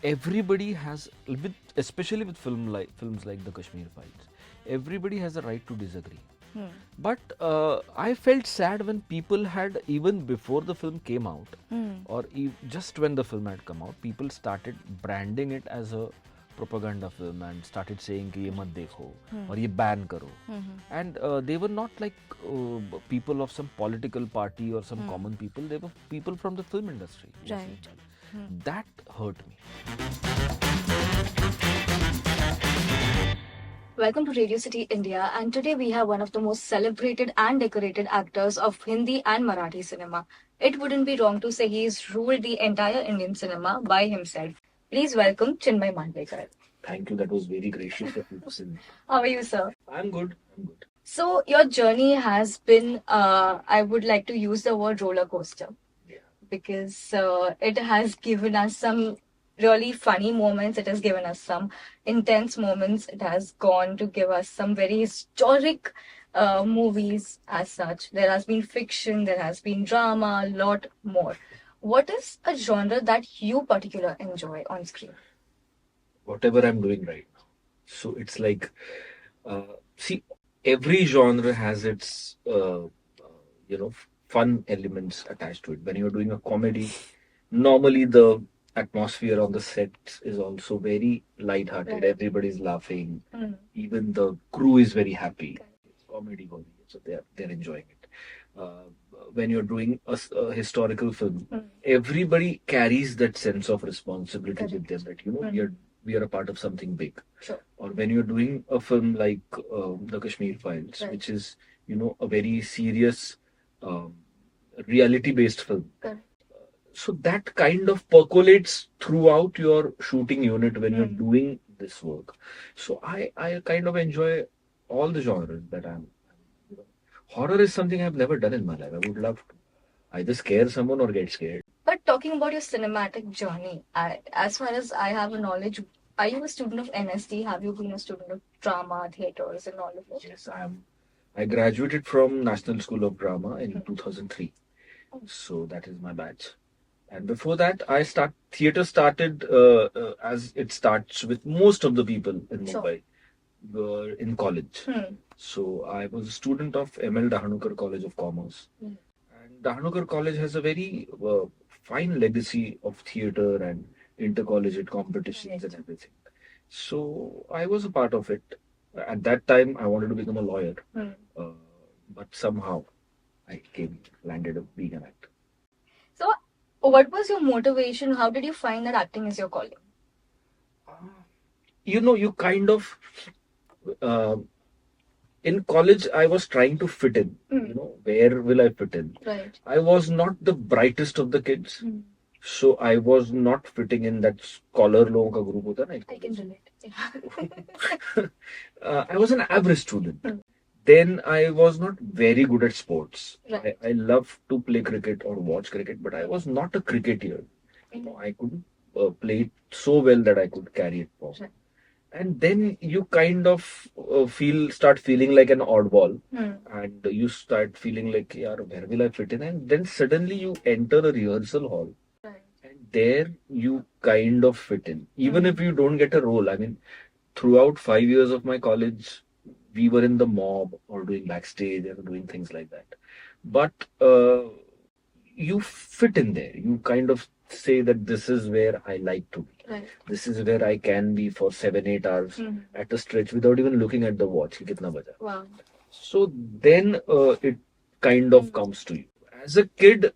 everybody has, especially with films like the Kashmir Files, everybody has a right to disagree. But I felt sad when people had, even before the film came out, or just when the film had come out, people started branding it as a propaganda film and started saying कि ये मत देखो और ये ban करो. And they were not like people of some political party or some common people. They were people from the film industry. Right. That hurt me. Welcome to Radio City India, and today we have one of the most celebrated and decorated actors of Hindi and Marathi cinema. It wouldn't be wrong to say he's ruled the entire Indian cinema by himself. Please welcome Chinmay Mandlekar. Thank you. That was very gracious of you to say. How are you, sir? I'm good. So, your journey has been, I would like to use the word roller coaster. Yeah. Because it has given us some really funny moments, it has given us some intense moments, it has gone to give us some very historic movies as such. There has been fiction, there has been drama, a lot more. What is a genre that you particularly enjoy on screen? Whatever I'm doing right now. So it's like, see, every genre has its, fun elements attached to it. When you're doing a comedy, normally the atmosphere on the set is also very light-hearted. Right. Everybody's laughing. Even the crew is very happy. It's comedy, so they're enjoying it. When you're doing a historical film, everybody carries that sense of responsibility with them, that we are a part of something big. Sure. Or when you're doing a film like the Kashmir Files, Right. which is a very serious reality-based film. Correct. So that kind of percolates throughout your shooting unit when you're doing this work. So I kind of enjoy all the genres that I'm. Horror is something I've never done in my life. I would love to either scare someone or get scared. But talking about your cinematic journey, as far as I have a knowledge, are you a student of NSD? Have you been a student of drama, theatres, and all of it? Yes, I am. I graduated from National School of Drama in 2003. So that is my batch. And before that, theatre started as it starts with most of the people in Sure. Mumbai were in college. So I was a student of M.L. Dahanukar College of Commerce. And Dahanukar College has a very fine legacy of theatre and intercollegiate competitions and everything. So I was a part of it. At that time, I wanted to become a lawyer. But somehow I landed up being an actor. So, what was your motivation? How did you find that acting is your calling? You kind of in college I was trying to fit in. Where will I fit in? Right. I was not the brightest of the kids, so I was not fitting in that scholar logon ka group hota na. I can relate. I was an average student. Then I was not very good at sports. Right. I love to play cricket or watch cricket, but I was not a cricketer. I couldn't play it so well that I could carry it forward. Right. And then you kind of start feeling like an oddball, and you start feeling like, yaar, where will I fit in? And then suddenly you enter a rehearsal hall, Right. and there you kind of fit in, even if you don't get a role. I mean, throughout 5 years of my college, we were in the mob or doing backstage or doing things like that. But you fit in there. You kind of say that this is where I like to be. Right. This is where I can be for 7-8 hours at a stretch without even looking at the watch. कि कितना बजा. Wow. So then it kind of comes to you. As a kid,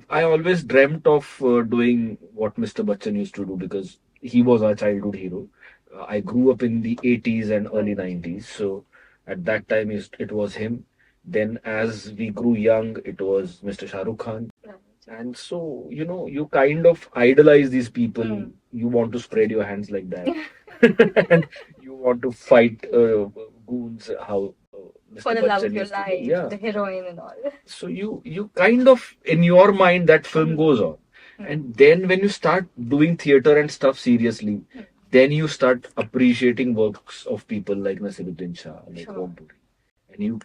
I always dreamt of doing what Mr. Bachchan used to do because he was our childhood hero. I grew up in the 80s and early 90s. So at that time, it was him. Then as we grew young, it was Mr. Shah Rukh Khan. Right. And so, you kind of idolize these people. You want to spread your hands like that. And you want to fight goons, how Mr. For the love Bachchan of your used to do. life, Yeah. the heroine and all. So you kind of, in your mind, that film goes on. And then when you start doing theatre and stuff seriously, then you start appreciating works of people like Nasiruddin Shah, like Sure. Om Puri. And you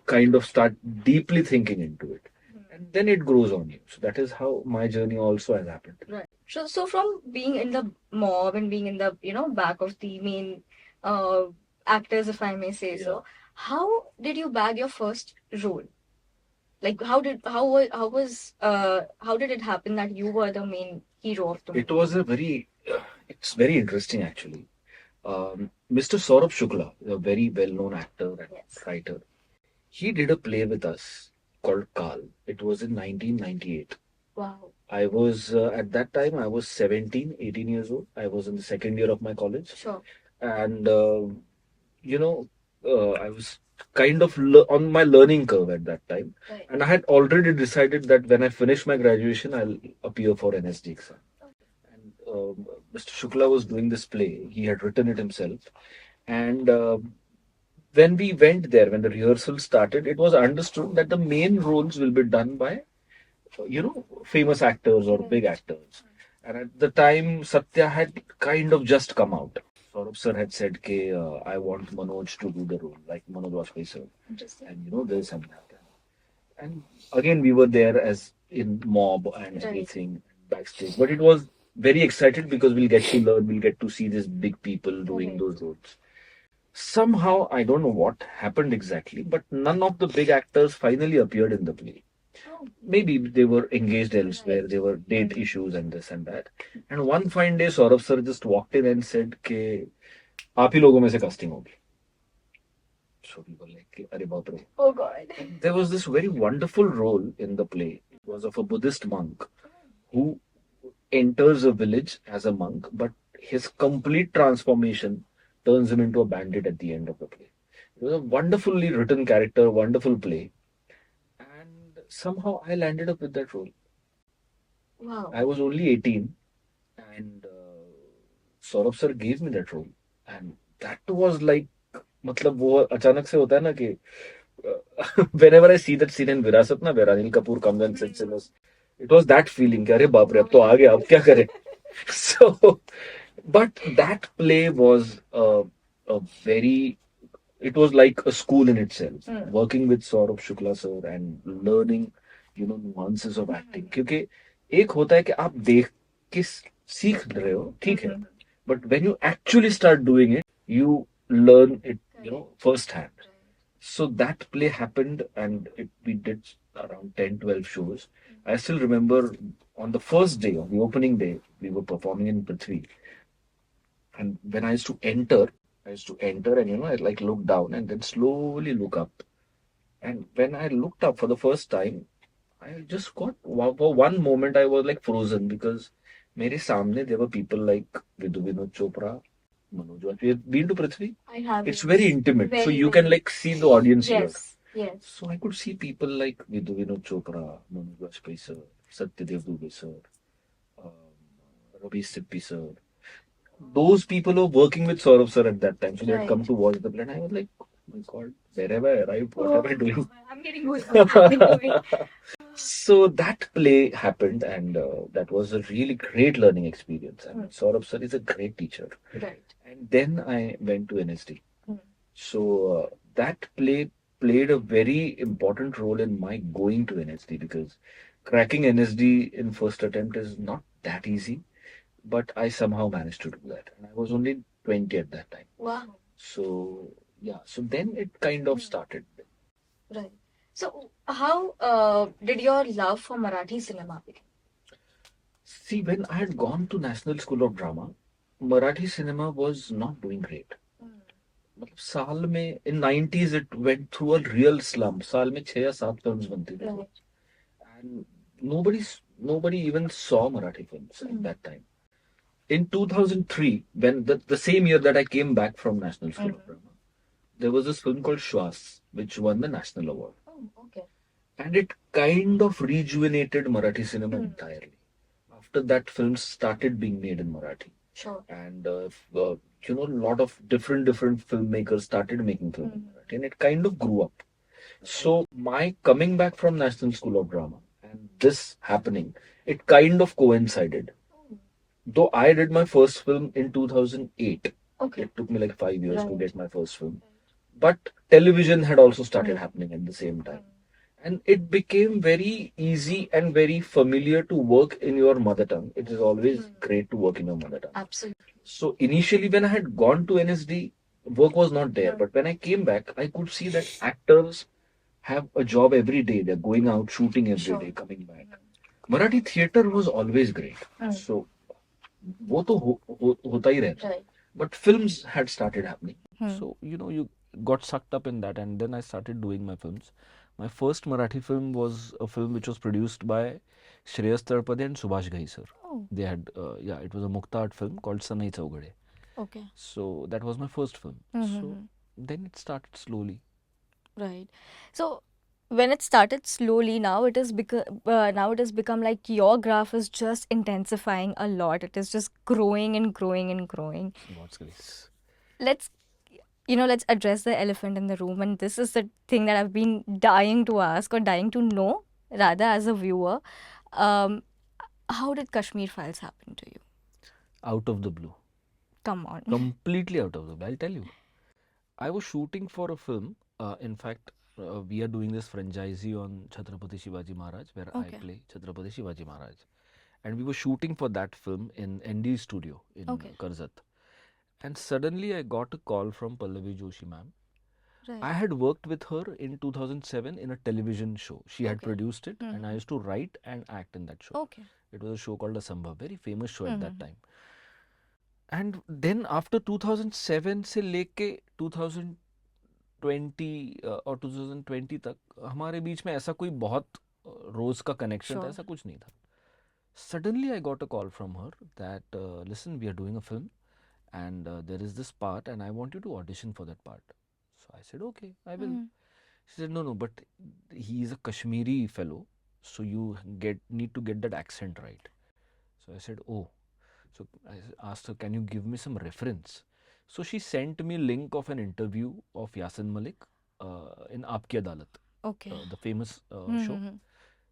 kind of start deeply thinking into it. and then it grows on you. So that is how my journey also has happened. Right. So from being in the mob and being in the back of the main uh, actors, if I may say so, how did you bag your first role? Like how did it happen that you were the main hero of the movie? It was it's very interesting actually. Mr. Saurabh Shukla, a very well-known actor and writer, he did a play with us called Kal. It was in 1998. Wow. I was at that time I was 17, 18 years old. I was in the second year of my college. Sure. And I was kind of on my learning curve at that time. Right. And I had already decided that when I finish my graduation, I'll appear for NSD exam. And Mr. Shukla was doing this play. He had written it himself. And when we went there, when the rehearsal started, it was understood that the main roles will be done by, famous actors or big actors. And at the time, Satya had kind of just come out. Saurabh sir had said, I want Manoj to do the role, like Manoj Vajpayee sir. And this and that. And again, we were there as in mob and everything backstage. But it was very excited because we'll get to learn, we'll get to see these big people doing those roles. Somehow, I don't know what happened exactly, but none of the big actors finally appeared in the play. Maybe they were engaged elsewhere, there were date issues and this and that. And one fine day, Saurabh sir just walked in and said, कि आप ही लोगों में से casting होगी. So we were like, अरे बाप रे. Oh God. And there was this very wonderful role in the play. It was of a Buddhist monk who enters a village as a monk, but his complete transformation turns him into a bandit at the end of the play. It was a wonderfully written character, wonderful play. And somehow I landed up with that role. Wow. I was only 18 and Saurabh sir gave me that role. And that was like, मतलब वो अचानक से होता है ना कि whenever I see that scene in विरासत ना, where Anil Kapoor comes and sits in us, it was that feeling कि अरे बाप रे अब तो आ गया अब क्या करें. So, but that play was a very, it was like a school in itself. Working with Saurabh Shukla sir and learning, nuances of acting. क्योंकि एक होता है कि आप देख के सीख रहे हो, ठीक है. But when you actually start doing it, you learn it, firsthand. So that play happened and we did around 10, 12 shows. I still remember on the first day, on the opening day, we were performing in Prithvi. And when I used to enter and, I like look down and then slowly look up. And when I looked up for the first time, I just got, for one moment, I was like frozen because मेरे सामने there were people like Vidhu Vinod Chopra, Manoj Vajpayee. You've been to Prithvi? I have. It's very intimate, so you can like see the audience here. Yes. So I could see people like Vidhu Vinod Chopra, Manoj Vajpayee sir, Satyadev Dubey sir, Ravi Sippy sir. Those people were working with Saurabh sir at that time, so they had come to watch the play. And I was like, oh my God, where have I arrived? What am I doing? I'm getting goosebumps. So that play happened, and that was a really great learning experience. I mean, Saurabh sir is a great teacher. Right. And then I went to NSD. So that play played a very important role in my going to NSD because cracking NSD in first attempt is not that easy, but I somehow managed to do that. And I was only 20 at that time. Wow. So so then it kind of started. Right. So how did your love for Marathi cinema begin? See, when I had gone to National School of Drama, Marathi cinema was not doing great. मतलब साल में in 90s it went through a real slump. साल में 6 या 7 films बनती थी. And nobody even saw Marathi films at that time. In 2003, when the same year that I came back from National School of Drama, there was this film called Shwas, which won the National Award. Oh, okay. And it kind of rejuvenated Marathi cinema entirely. After that, films started being made in Marathi. Sure. And a lot of different filmmakers started making films in Marathi, and it kind of grew up. So my coming back from National School of Drama and this happening, it kind of coincided. Though I did my first film in 2008. Okay. It took me like 5 years to get my first film. But television had also started happening at the same time. And it became very easy and very familiar to work in your mother tongue. It is always great to work in your mother tongue. Absolutely. So initially, when I had gone to NSD, work was not there. But when I came back, I could see that actors have a job every day. They're going out shooting every day, coming back. Marathi theater was always great. So वो तो होता ही रहता. Right. But films had started happening. So you got sucked up in that, and then I started doing my films. My first Marathi film was a film which was produced by Shreyas Talpade and Subhash Ghai sir. Oh, They had it was a Mukta art film called Sanai Chaugade. okay. So that was my first film. So then it started slowly. Right. So when it started slowly, now it is now it has become like your graph is just intensifying a lot. It is just growing and growing and growing. God's grace. Let's let's address the elephant in the room, and this is the thing that I've been dying to ask or dying to know rather as a viewer. Um, how did Kashmir Files happen to you? Out of the blue. Come on. Completely out of the blue. I'll tell you. I was shooting for a film. In fact, we are doing this franchisee on Chhatrapati Shivaji Maharaj, where Okay. I play Chhatrapati Shivaji Maharaj. And we were shooting for that film in ND studio in Okay. Karzat. And suddenly I got a call from Pallavi Joshi ma'am. Right. I had worked with her in 2007 in a television show. She had Okay. produced it, and I used to write and act in that show. Okay. It was a show called Asambhav, very famous show at that time. And then after 2007 से लेके 2020 और 2020 तक हमारे बीच में ऐसा कोई बहुत रोज का कनेक्शन था, Sure. ऐसा कुछ नहीं था. Suddenly I got a call from her that listen, we are doing a film and there is this part and I want you to audition for that part. So I said, okay, I will. She said, no, but he is a Kashmiri fellow, so you need to get that accent right. So I said, oh. So I asked her, can you give me some reference? So she sent me a link of an interview of Yasin Malik in Aapki Adalat, Okay. the famous show.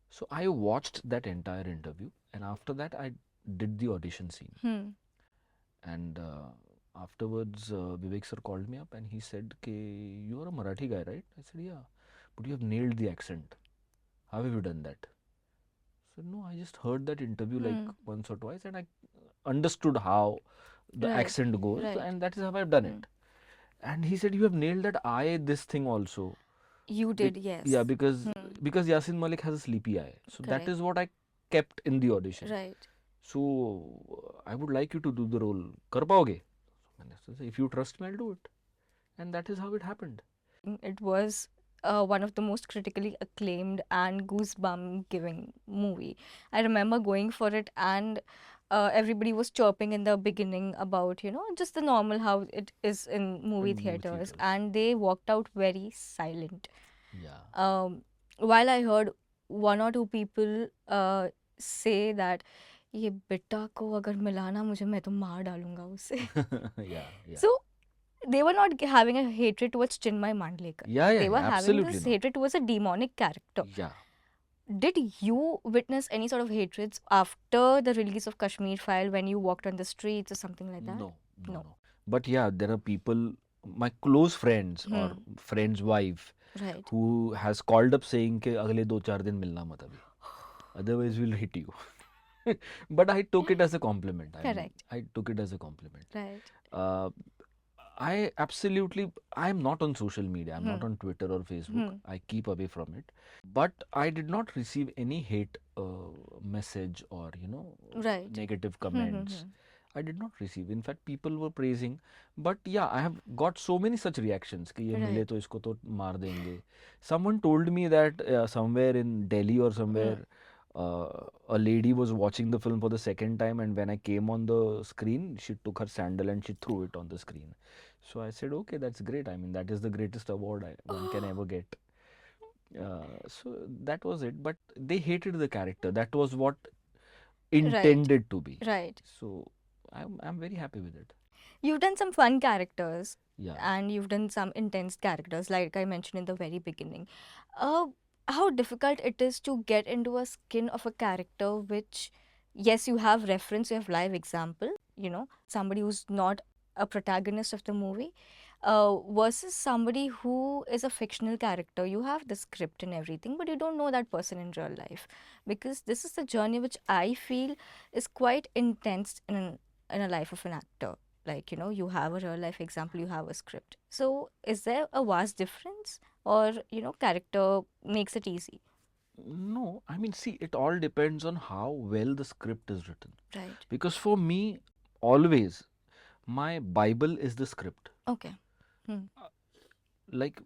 So I watched that entire interview, and after that I did the audition scene. And afterwards, Vivek sir called me up and he said, you are a Marathi guy, right? I said, yeah, but you have nailed the accent. How have you done that? I said, no, I just heard that interview like once or twice and I understood how the Right, accent goes, right. and that is how I've done it. And he said, you have nailed that eye, this thing also. You did, yes. Yeah, because Yasin Malik has a sleepy eye. So that Correct. is what I kept in the audition. Right. So I would like you to do the role. Kar paoge? And I said, if you trust me, I'll do it. And that is how it happened. It was one of the most critically acclaimed and goosebump giving movie. I remember going for it and everybody was chirping in the beginning about, just the normal how it is in movie theaters, and they walked out very silent. Yeah. While I heard one or two people say that ये बेटा को अगर मिला ना मुझे मैं तो मार डालूंगा उसे. Yeah. So they were not having a hatred towards Chinmay Mandlekar. Yeah, They were having absolutely this not. hatred towards a demonic character. Yeah. Did you witness any sort of hatreds after the release of Kashmir File when you walked on the streets or something like that? No. But yeah, there are people, my close friends or friend's wife, Right. who has called up saying कि अगले 2-4 दिन मिलना मत अभी, otherwise we'll hit you. But I took it as a compliment. Correct. I took it as a compliment. Right. I'm not on social media. I'm not on Twitter or Facebook. I keep away from it. But I did not receive any hate message or, Right. negative comments. I did not receive. In fact, people were praising. But yeah, I have got so many such reactions. कि ये मिले तो इसको तो मार देंगे. Someone told me that somewhere in Delhi or somewhere, a lady was watching the film for the second time, and when I came on the screen, she took her sandal and she threw it on the screen. So I said, okay, that's great. I mean, that is the greatest award one can ever get. So that was it. But they hated the character. That was what intended to be. Right. So I'm very happy with it. You've done some fun characters. Yeah. And you've done some intense characters, like I mentioned in the very beginning. How difficult it is to get into a skin of a character which, yes, you have reference, you have live example, somebody who's not a protagonist of the movie. versus somebody who is a fictional character. You have the script and everything, but you don't know that person in real life, because this is the journey which I feel is quite intense in a life of an actor. Like, you know, you have a real life example, you have a script. So is there a vast difference, or, you know, character makes it easy? No, I mean, see, it all depends on how well the script is written. Right. Because for me, always, my Bible is the script. Okay. Hmm. Like,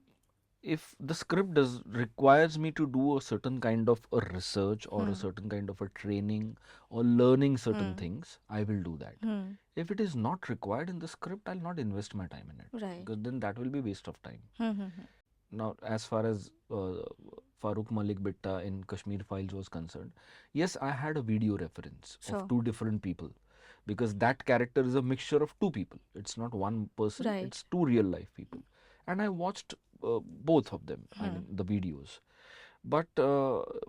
if the script does requires me to do a certain kind of a research or a certain kind of a training or learning certain things, I will do that. Hmm. If it is not required in the script, I'll not invest my time in it, Right. because then that will be waste of time. Hmm. Hmm. Hmm. Now, as far as Farooq Malik Bitta in Kashmir Files was concerned, yes, I had a video reference Sure. of two different people, because that character is a mixture of two people. It's not one person, Right. it's two real life people. And I watched both of them, I mean, the videos. But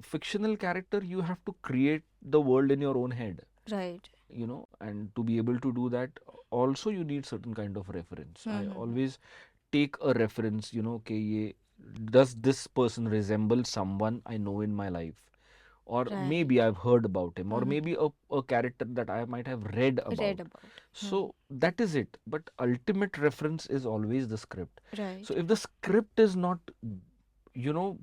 fictional character, you have to create the world in your own head, Right. you know, and to be able to do that, also you need certain kind of reference. I always take a reference, you know, okay, ye, does this person resemble someone I know in my life? Or maybe Right. I've heard about him, or maybe a character that I might have read about. Read about. So that is it. But ultimate reference is always the script. Right. So if the script is not, you know,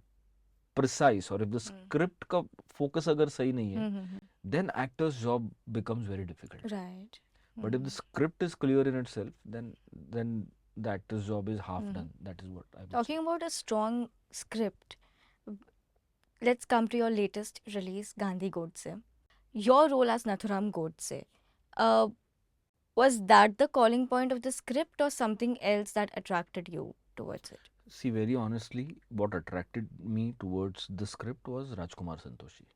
precise, or if the script ka focus agar sahi nahi hai, then actor's job becomes very difficult. Right. But if the script is clear in itself, then the actor's job is half done. That is what I would say. Talking about a strong script, let's come to your latest release, Gandhi Godse. Your role as Nathuram Godse. Uh, was that the calling point of the script, or something else that attracted you towards it? See, very honestly, what attracted me towards the script was Rajkumar Santoshi.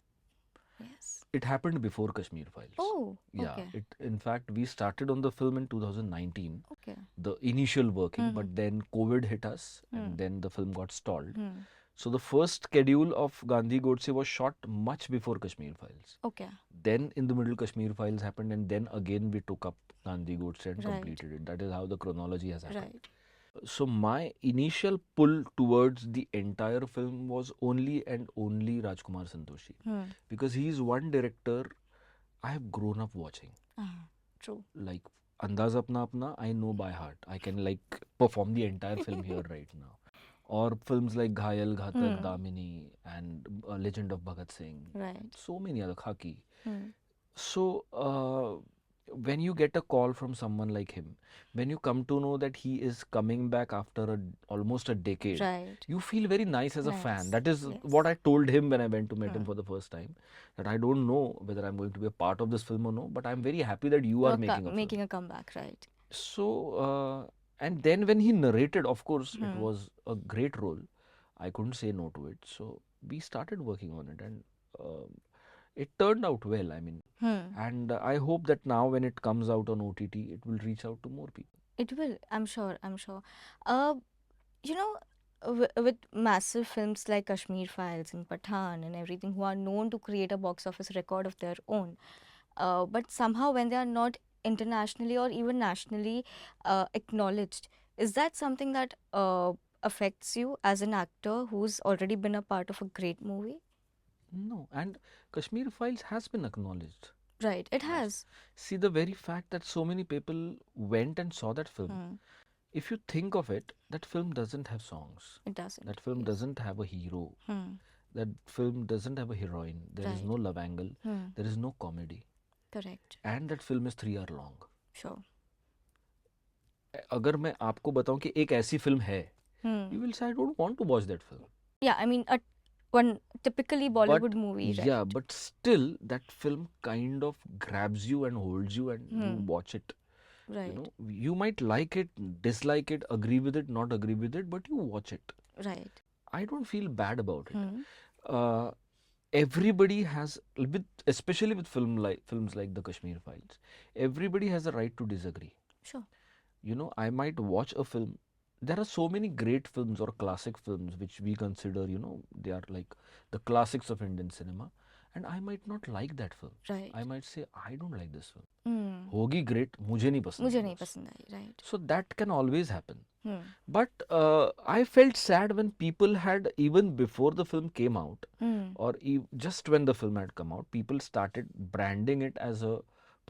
Yes. It happened before Kashmir Files. Oh, Yeah, okay. in fact, we started on the film in 2019, Okay. the initial working, but then COVID hit us and then the film got stalled. So the first schedule of Gandhi Godse was shot much before Kashmir Files. Okay. Then in the middle Kashmir Files happened, and then again we took up Gandhi Godse and Right. completed it. That is how the chronology has happened. Right. So my initial pull towards the entire film was only and only Rajkumar Santoshi, because he is one director I have grown up watching. True. Like Andaz Apna Apna, I know by heart. I can like perform the entire film here right now. Or films like Ghayal, Ghatak, Damini, and Legend of Bhagat Singh. Right. So many other, Khaki. So when you get a call from someone like him, when you come to know that he is coming back after almost a decade, Right. you feel very nice as a fan. Nice. That is what I told him when I went to meet him for the first time. That I don't know whether I'm going to be a part of this film or no, but I'm very happy that you are making a film. Making a comeback, right? So, and then when he narrated, of course, it was a great role. I couldn't say no to it. So we started working on it, and it turned out well. I mean, and I hope that now when it comes out on OTT, it will reach out to more people. It will, I'm sure. I'm sure. You know, with massive films like Kashmir Files and Pathan and everything, who are known to create a box office record of their own, but somehow when they are not internationally or even nationally acknowledged, is that something that affects you as an actor who's already been a part of a great movie? No, and Kashmir Files has been acknowledged. Right, it has. See, the very fact that so many people went and saw that film, if you think of it, that film doesn't have songs. It doesn't. That film doesn't have a hero. That film doesn't have a heroine. There is no love angle. There is no comedy. Correct. And that film is 3 hours long. Sure. अगर मैं आपको बताऊं कि एक ऐसी film है, you will say I don't want to watch that film. Yeah, I mean, one typically Bollywood movie, right? Yeah, but still that film kind of grabs you and holds you, and you watch it. Right. You know, you might like it, dislike it, agree with it, not agree with it, but you watch it. Right. I don't feel bad about it. Everybody has, especially with films like the Kashmir Files, everybody has a right to disagree. Sure. You know, I might watch a film. There are so many great films or classic films which we consider, you know, they are like the classics of Indian cinema. and I might not like that film. Right. I might say I don't like this film. Hmm. होगी great, मुझे नहीं पसंद मुझे है नहीं बस. पसंद आई. Right. So that can always happen. Hmm. But I felt sad when people had, even before the film came out, Hmm. or just when the film had come out, people started branding it as a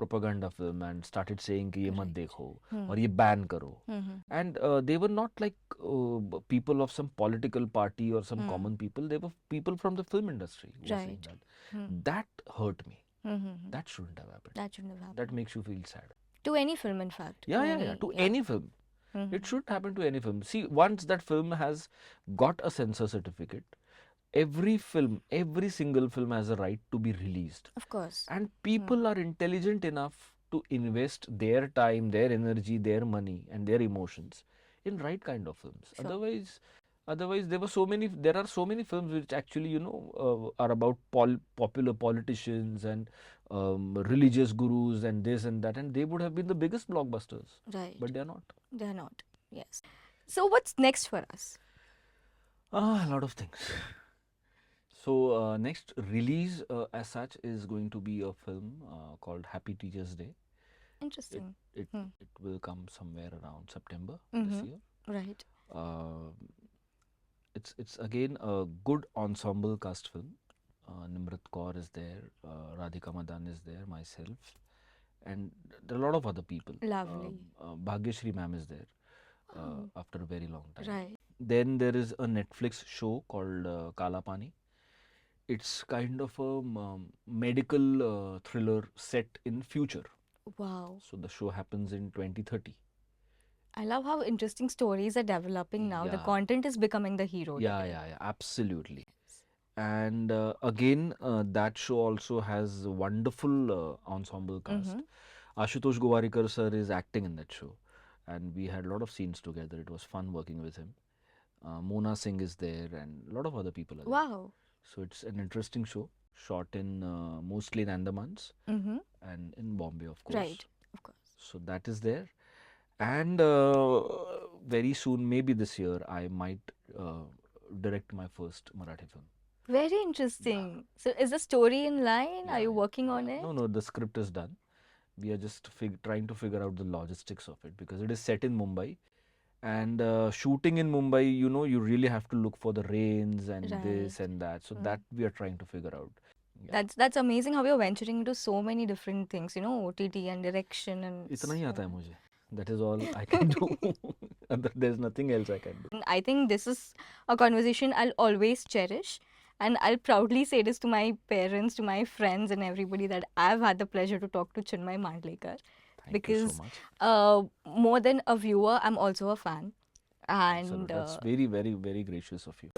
propaganda film and started saying कि ये मत देखो और ये ban करो. And they were not like people of some political party or some common people. They were people from the film industry who were saying Right. that. That hurt me. Mm-hmm. That shouldn't have happened. That shouldn't have happened. That makes you feel sad. To any film, in fact. Yeah. To any film. It should happen to any film. See, once that film has got a censor certificate, every single film has a right to be released. Of course. And people are intelligent enough to invest their time, their energy, their money, and their emotions in right kind of films. Sure. Otherwise, there are so many films which actually, are about popular politicians and religious gurus and this and that, and they would have been the biggest blockbusters. Right. But they are not. They are not. Yes. So what's next for us? A lot of things. So next release as such is going to be a film called Happy Teachers Day. Interesting. It will come somewhere around September this year. Right. It's again a good ensemble cast film. Nimrat Kaur is there, Radhika Madan is there, myself, and there are a lot of other people. Lovely. Bhagyashree ma'am is there after a very long time. Right. Then there is a Netflix show called Kala Pani. It's kind of a medical thriller set in future. Wow. So the show happens in 2030. I love how interesting stories are developing now. The Yeah. content is becoming the hero. Yeah, absolutely. And again, that show also has a wonderful ensemble cast. Ashutosh Gowarikar sir is acting in that show, and we had a lot of scenes together. It was fun working with him. Mona Singh is there, and a lot of other people are there. Wow. So it's an interesting show, shot in mostly in Andamans and in Bombay, of course. Right. Of course. So that is there. And very soon, maybe this year, I might direct my first Marathi film. Very interesting. So is the story in line? Are you Yeah. working on it? No, the script is done. We are just trying to figure out the logistics of it because it is set in Mumbai. And shooting in Mumbai, you really have to look for the rains and this Right. and that. So that we are trying to figure out. Yeah. That's amazing how you're venturing into so many different things, OTT and direction and इतना ही so आता है on. मुझे. That is all I can do. There's nothing else I can do. I think this is a conversation I'll always cherish. And I'll proudly say this to my parents, to my friends, and everybody that I've had the pleasure to talk to Chinmay Mandlekar. Thank because you so much. More than a viewer, I'm also a fan. So And that's very, very, very gracious of you.